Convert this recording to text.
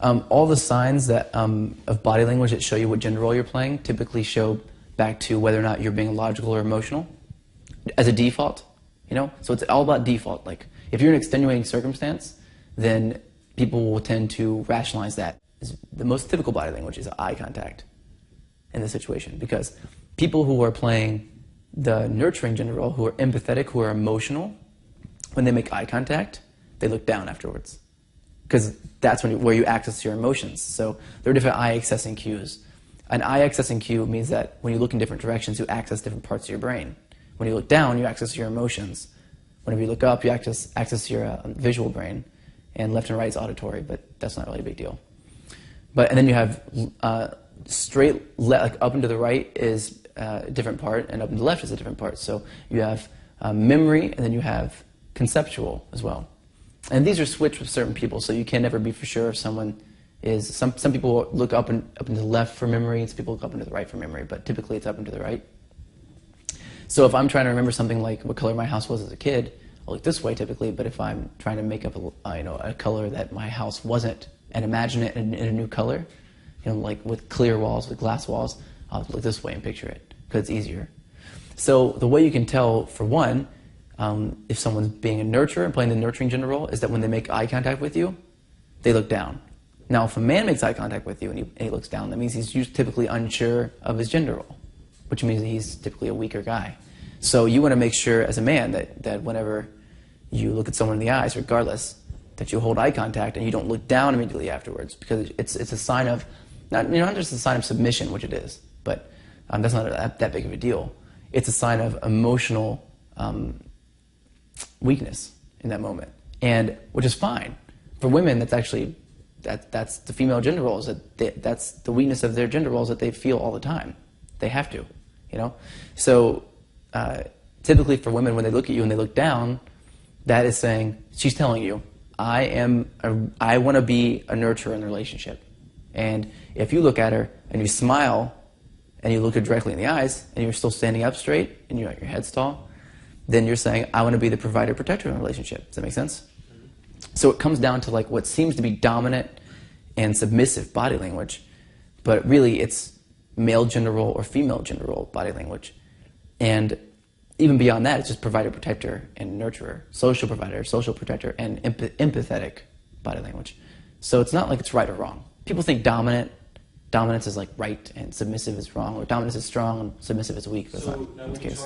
All the signs that of body language that show you what gender role you're playing typically show back to whether or not you're being logical or emotional as a default, you know? So it's all about default. Like, if you're in an extenuating circumstance, then people will tend to rationalize that. The most typical body language is eye contact in this situation, because people who are playing the nurturing gender role, who are empathetic, who are emotional, when they make eye contact, they look down afterwards, because that's where you access your emotions. So there are different eye accessing cues. An eye accessing cue means that when you look in different directions, you access different parts of your brain. When you look down, you access your emotions. Whenever you look up, you access your visual brain, and left and right is auditory, but that's not really a big deal. And then you have like up and to the right is a different part, and up and to the left is a different part. So you have memory, and then you have conceptual as well. And these are switched with certain people, so you can never be for sure if someone is. Some people look up and to the left for memory, and some people look up and to the right for memory, but typically it's up and to the right. So if I'm trying to remember something like what color my house was as a kid, I'll look this way typically. But if I'm trying to make up a color that my house wasn't, and imagine it in a new color, like with clear walls, with glass walls, I'll look this way and picture it, because it's easier. So the way you can tell, for one, if someone's being a nurturer and playing the nurturing gender role, is that when they make eye contact with you, they look down. Now, if a man makes eye contact with you and he looks down, that means he's typically unsure of his gender role, which means he's typically a weaker guy. So you want to make sure as a man that whenever you look at someone in the eyes, regardless, that you hold eye contact and you don't look down immediately afterwards, because it's a sign of, not just a sign of submission, which it is, but that's not that big of a deal. It's a sign of emotional weakness in that moment, and which is fine. For women, that's actually that's the female gender roles. That's the weakness of their gender roles that they feel all the time. They have to, So typically for women, when they look at you and they look down, that is saying, she's telling you, I want to be a nurturer in the relationship. And if you look at her and you smile and you look her directly in the eyes and you're still standing up straight and your head's tall, then you're saying, I want to be the provider protector in a relationship. Does that make sense? So it comes down to like what seems to be dominant and submissive body language, but really it's male gender role or female gender role body language. And even beyond that, it's just provider protector and nurturer, social provider, social protector, and empathetic body language. So it's not like it's right or wrong. People think dominance is like right and submissive is wrong, or dominance is strong and submissive is weak. That's not the case.